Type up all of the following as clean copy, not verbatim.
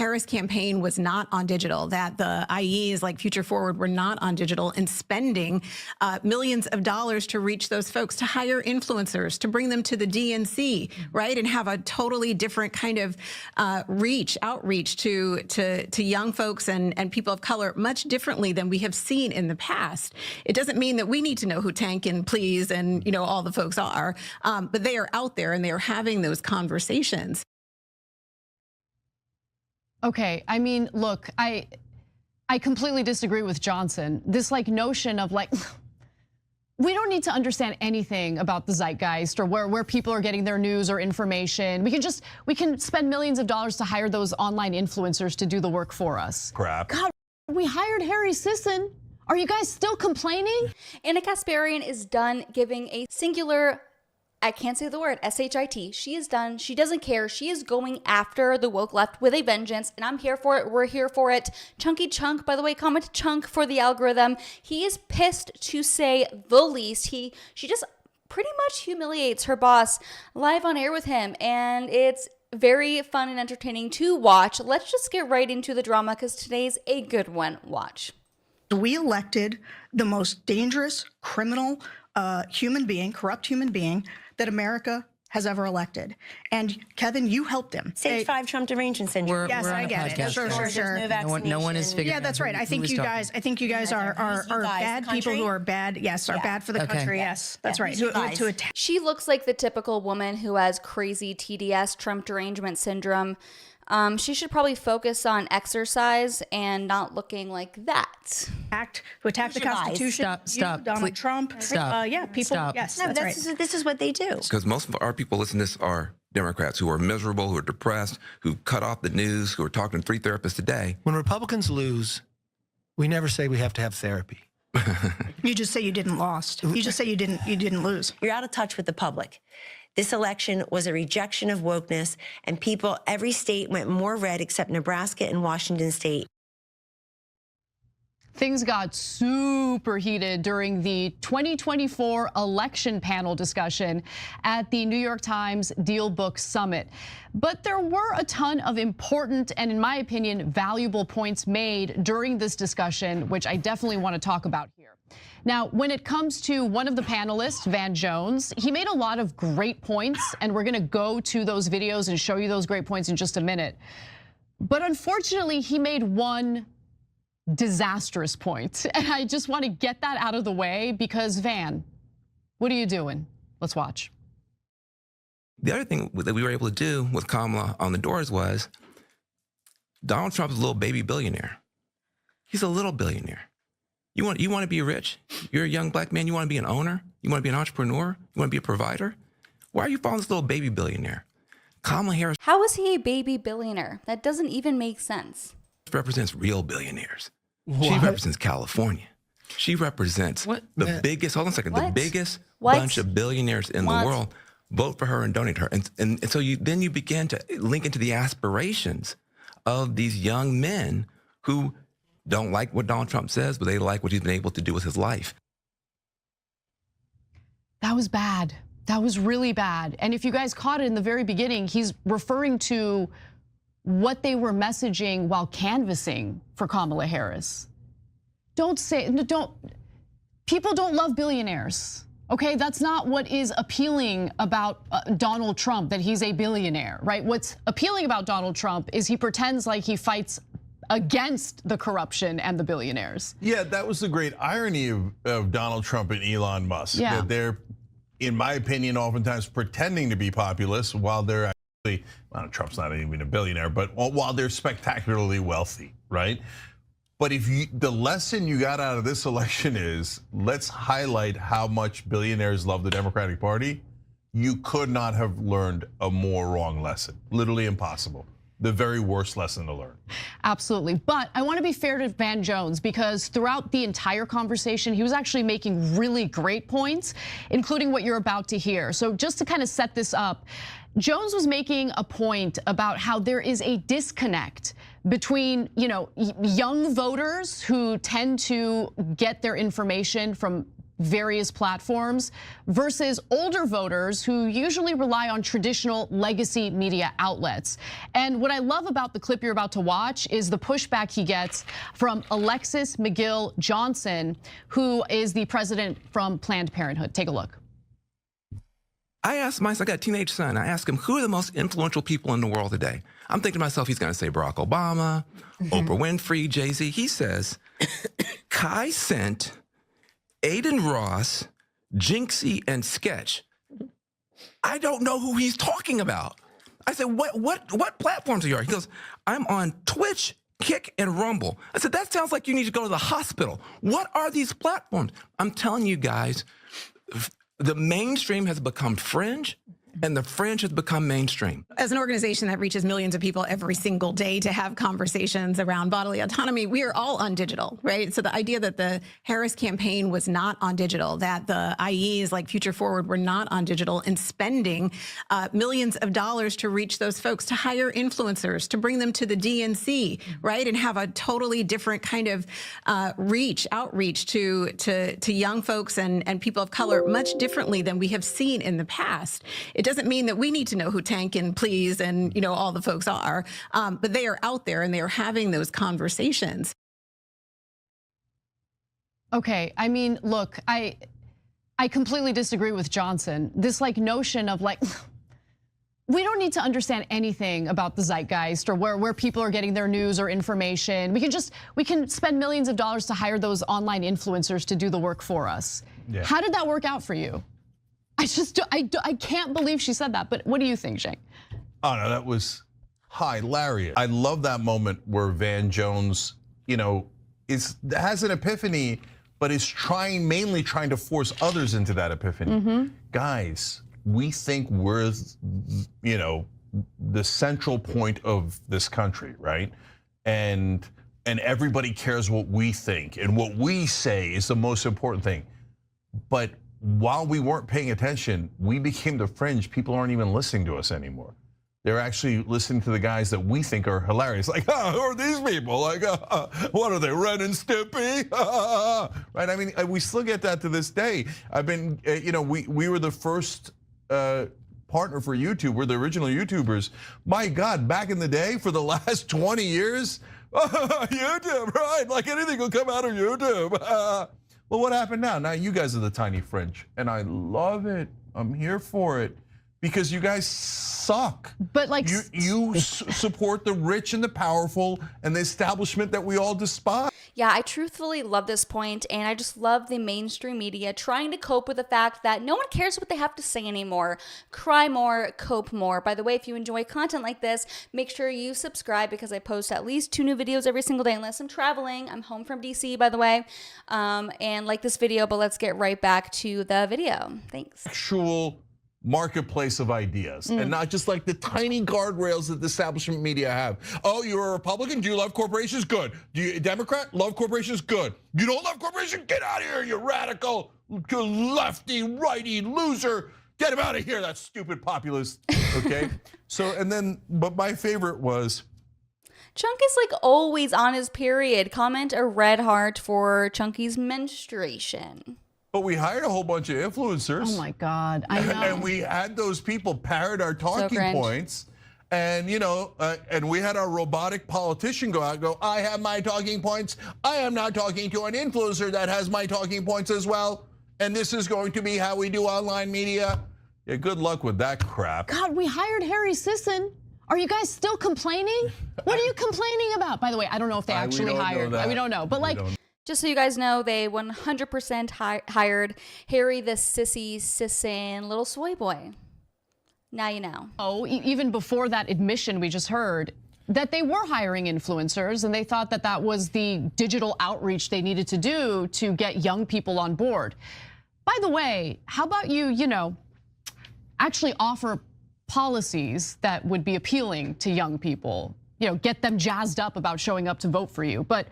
Harris campaign was not on digital, that the IEs like Future Forward were not on digital, and spending millions of dollars to reach those folks, to hire influencers, to bring them to the DNC, right, and have a totally different kind of outreach to young folks and people of color, much differently than we have seen in the past. It doesn't mean that we need to know who Cenk and Please and all the folks are, but they are out there and they are having those conversations. Okay, I mean, look, I completely disagree with Johnson. This notion of we don't need to understand anything about the zeitgeist or where people are getting their news or information. We can spend millions of dollars to hire those online influencers to do the work for us. Crap. God, we hired Harry Sisson. Are you guys still complaining? Ana Kasparian is done giving a singular, I can't say the word, S-H-I-T. She is done. She doesn't care. She is going after the woke left with a vengeance, and I'm here for it. We're here for it. Chunky Chunk, by the way, comment Chunk for the algorithm. He is pissed, to say the least. She just pretty much humiliates her boss live on air with him, and it's very fun and entertaining to watch. Let's just get right into the drama because today's a good one. Watch. We elected the most dangerous, criminal human being, corrupt human being that America has ever elected. And Kevin, you helped him. Stage 5 Trump derangement syndrome. Yes, I get it. Sure. No one is figuring Yeah, that's right. I think you guys are bad people who are bad. Yes, are bad for the country. Yes, that's right. To attack. She looks like the typical woman who has crazy TDS, Trump derangement syndrome. She should probably focus on exercise and not looking like that. To attack the Constitution. Stop. Donald Trump. Stop. Yeah, people. Stop. Yes, No, that's right. this is what they do. Because most of our people listening to this are Democrats who are miserable, who are depressed, who cut off the news, who are talking to 3 therapists a day. When Republicans lose, we never say we have to have therapy. You just say you didn't lost. You just say you didn't lose. You're out of touch with the public. This election was a rejection of wokeness, and every state went more red except Nebraska and Washington State. Things got super heated during the 2024 election panel discussion at the New York Times Deal Book Summit. But there were a ton of important and, in my opinion, valuable points made during this discussion, which I definitely want to talk about here. Now, when it comes to one of the panelists, Van Jones, he made a lot of great points, and we're going to go to those videos and show you those great points in just a minute. But unfortunately, he made one disastrous point, and I just want to get that out of the way because, Van, what are you doing? Let's watch. The other thing that we were able to do with Kamala on the doors was Donald Trump is a little baby billionaire. He's a little billionaire. You want to be rich? You're a young black man. You want to be an owner? You want to be an entrepreneur? You want to be a provider? Why are you following this little baby billionaire? Kamala Harris. How is he a baby billionaire? That doesn't even make sense. Represents real billionaires. What? She represents California. She represents the biggest, hold on a second, the biggest bunch of billionaires in the world. Vote for her and donate her. And so then you begin to link into the aspirations of these young men who don't like what Donald Trump says, but they like what he's been able to do with his life. That was bad. That was really bad. And if you guys caught it in the very beginning, he's referring to what they were messaging while canvassing for Kamala Harris. People don't love billionaires. Okay, that's not what is appealing about Donald Trump, that he's a billionaire, right? What's appealing about Donald Trump is he pretends like he fights against the corruption and the billionaires. Yeah, that was the great irony of Donald Trump and Elon Musk. Yeah. That they're, in my opinion, oftentimes pretending to be populist while they're actually, well, Trump's not even a billionaire, but while they're spectacularly wealthy, right? But the lesson you got out of this election is, let's highlight how much billionaires love the Democratic Party. You could not have learned a more wrong lesson. Literally impossible. The very worst lesson to learn. Absolutely, but I want to be fair to Van Jones because throughout the entire conversation, he was actually making really great points, including what you're about to hear. So just to kind of set this up, Jones was making a point about how there is a disconnect between, young voters who tend to get their information from various platforms versus older voters who usually rely on traditional legacy media outlets. And what I love about the clip you're about to watch is the pushback he gets from Alexis McGill Johnson, who is the president from Planned Parenthood. Take a look. I asked myself, I got a teenage son, I asked him, who are the most influential people in the world today? I'm thinking to myself, he's gonna say Barack Obama, Oprah Winfrey, Jay-Z. He says, Kai Cent, Aiden Ross, Jinxie, and Sketch. I don't know who he's talking about. I said, what platforms are you on? He goes, I'm on Twitch, Kick, and Rumble. I said, that sounds like you need to go to the hospital. What are these platforms? I'm telling you guys, the mainstream has become fringe, and the fringe has become mainstream. As an organization that reaches millions of people every single day to have conversations around bodily autonomy, we are all on digital, right? So the idea that the Harris campaign was not on digital, that the IEs like Future Forward were not on digital and spending millions of dollars to reach those folks, to hire influencers, to bring them to the DNC, right? And have a totally different kind of outreach to young folks and people of color much differently than we have seen in the past. It doesn't mean that we need to know who Tank and Please and all the folks are, but they are out there and they are having those conversations. Okay, I mean, look, I completely disagree with Johnson. This notion of we don't need to understand anything about the zeitgeist or where people are getting their news or information. We can spend millions of dollars to hire those online influencers to do the work for us. Yeah. How did that work out for you? I can't believe she said that, but what do you think, Cenk? Oh no, that was hilarious. I love that moment where Van Jones, has an epiphany, but is mainly trying to force others into that epiphany. Guys, we think we're, the central point of this country, right? And everybody cares what we think, and what we say is the most important thing. But while we weren't paying attention, we became the fringe. People aren't even listening to us anymore. They're actually listening to the guys that we think are hilarious. Like, who are these people? Like, what are they, Ren and Stimpy? Right? I mean, we still get that to this day. I've been, we were the first partner for YouTube. We're the original YouTubers. My God, back in the day, for the last 20 years, YouTube, right? Like anything will come out of YouTube. Well, what happened now? Now you guys are the tiny fringe, and I love it. I'm here for it because you guys suck. But you support the rich and the powerful and the establishment that we all despise. Yeah, I truthfully love this point, and I just love the mainstream media trying to cope with the fact that no one cares what they have to say anymore. Cry more, cope more. By the way, if you enjoy content like this, make sure you subscribe because I post at least 2 new videos every single day unless I'm traveling. I'm home from DC, by the way, and like this video, but let's get right back to the video. Thanks. Actual marketplace of ideas and not just like the tiny guardrails that the establishment media have. Oh, you're a Republican? Do you love corporations? Good. Do you Democrat? Love corporations? Good. You don't love corporations? Get out of here, you radical, lefty, righty loser. Get him out of here, that stupid populist. Okay? But my favorite was Chunk is always on his period. Comment a red heart for Chunky's menstruation. But we hired a whole bunch of influencers. Oh my God, I know. And we had those people parrot our talking points. And and we had our robotic politician go out and go, I have my talking points. I am now talking to an influencer that has my talking points as well. And this is going to be how we do online media. Yeah, good luck with that crap. God, we hired Harry Sisson. Are you guys still complaining? What are you complaining about? By the way, I don't know if they actually hired. We don't know, but just so you guys know, they 100% hired Harry the Sisson little soy boy. Now you know. Oh, even before that admission we just heard, that they were hiring influencers and they thought that that was the digital outreach they needed to do to get young people on board. By the way, how about you actually offer policies that would be appealing to young people, get them jazzed up about showing up to vote for you. But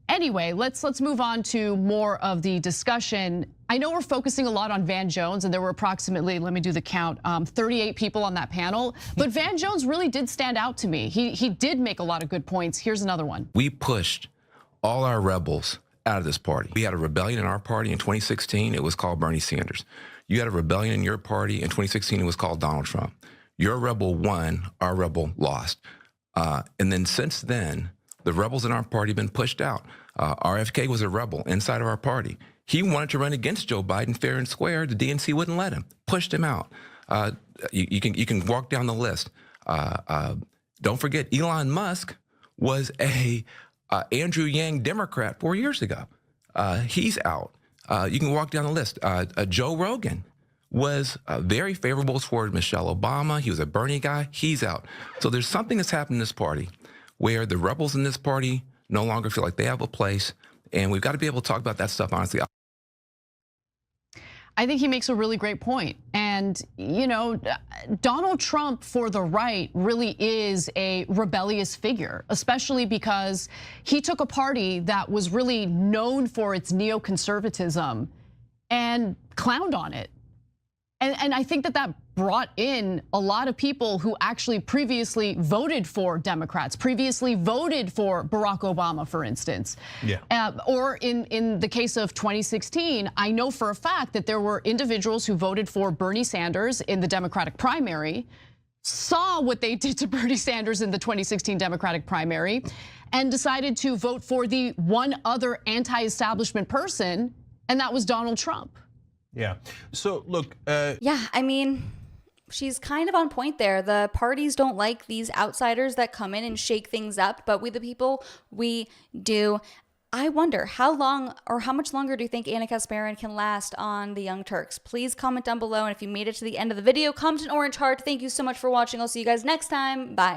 anyway, let's move on to more of the discussion. I know we're focusing a lot on Van Jones, and there were approximately, let me do the count, 38 people on that panel. But Van Jones really did stand out to me. He did make a lot of good points. Here's another one. We pushed all our rebels out of this party. We had a rebellion in our party in 2016. It was called Bernie Sanders. You had a rebellion in your party in 2016. It was called Donald Trump. Your rebel won, our rebel lost. And then since then, the rebels in our party have been pushed out. RFK was a rebel inside of our party. He wanted to run against Joe Biden fair and square. The DNC wouldn't let him, pushed him out. You can walk down the list. Don't forget, Elon Musk was a Andrew Yang Democrat 4 years ago. He's out. You can walk down the list. Joe Rogan was very favorable toward Michelle Obama. He was a Bernie guy. He's out. So there's something that's happened in this party where the rebels in this party no longer feel like they have a place. And we've got to be able to talk about that stuff honestly. I think he makes a really great point. And, you know, Donald Trump for the right really is a rebellious figure, especially because he took a party that was really known for its neoconservatism and clowned on it. And I think that brought in a lot of people who actually previously voted for Democrats, previously voted for Barack Obama, for instance. Yeah. Or in the case of 2016, I know for a fact that there were individuals who voted for Bernie Sanders in the Democratic primary, saw what they did to Bernie Sanders in the 2016 Democratic primary, and decided to vote for the one other anti-establishment person, and that was Donald Trump. Yeah. So look. Yeah, I mean, she's kind of on point there. The parties don't like these outsiders that come in and shake things up, but we the people, we do. I wonder how long or how much longer do you think Ana Kasparian can last on the Young Turks? Please comment down below. And if you made it to the end of the video, comment an orange heart. Thank you so much for watching. I'll see you guys next time. Bye.